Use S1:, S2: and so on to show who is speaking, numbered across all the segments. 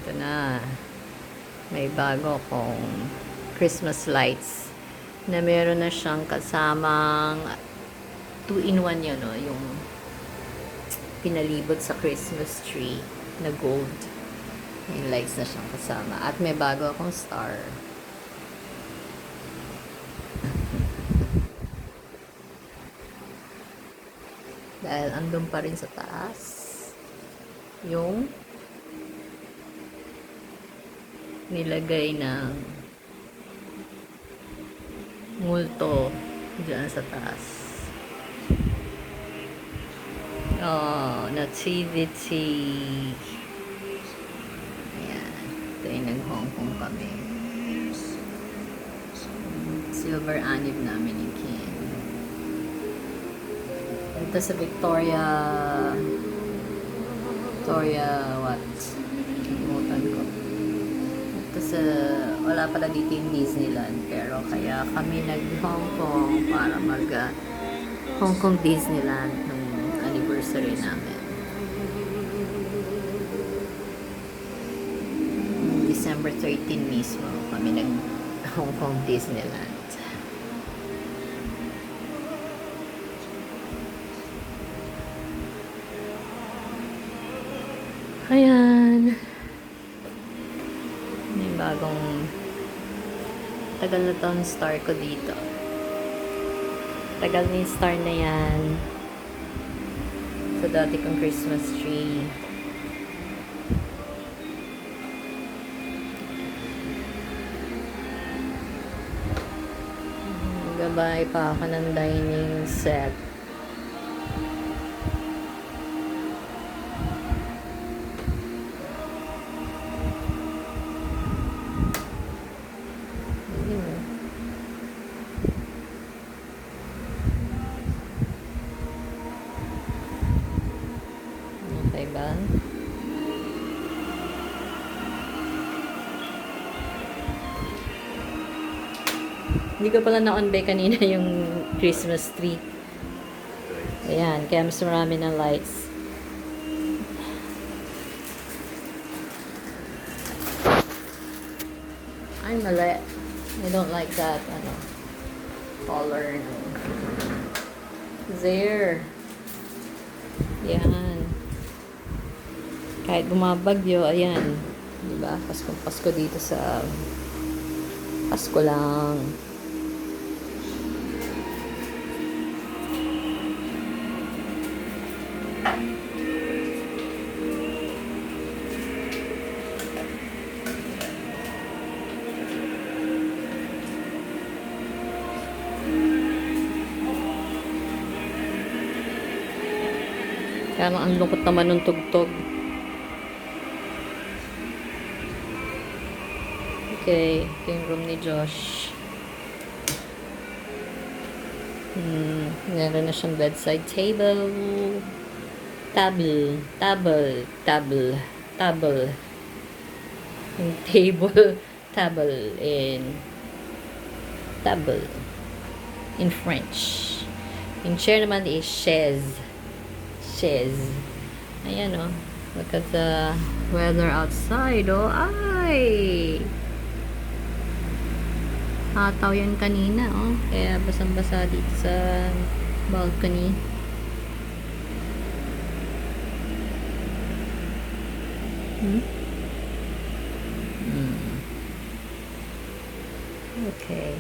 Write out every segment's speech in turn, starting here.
S1: Ito na. May bago kong Christmas lights na meron na siyang kasamang 2-in-1 yun, no? Yung pinalibot sa Christmas tree na gold. May lights na siyang kasama. At may bago akong star. Dahil andun pa rin sa taas yung nilagay ng multo dyan sa taas. Oh, nativity. Ayan. Ito yung nag-Hong Kong kami. Silver anib namin yung King. Ito sa Victoria what? Kalimutan ko. Ito sa, wala pala dito yung Disneyland, pero kaya kami nag-Hong Kong para mag Hong Kong Disneyland ng anniversary namin. December 13 mismo kami nag Hong Kong Disneyland. Ayan. May bagong tagal na to ang star ko dito. Tagal na yung star na yan sa dati kong Christmas tree. Gabay pa ako ng dining set. Okay ba? Hindi ko pala na-on by kanina yung Christmas tree. Ayan, kaya mas marami ng lights. Ay, mali. I don't like that, color. There. Yan. Kahit bumabagyo, ayan. Diba? Pasko dito sa Pasko lang. Kaya ang lungkot naman ng tugtog. Okay, ito yung room ni Josh. Meron na siyang bedside table. Table. Yung table. Table in French. Yung chair naman is chaise. Ayan, oh. Look at the weather outside, oh. Ay! Hataw yan kanina, oh. Kaya basang-basa dito sa balcony. Okay.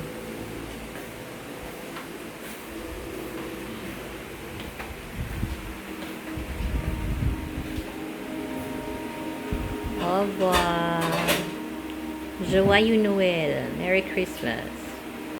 S1: Au revoir. Joyeux Noël. Merry Christmas.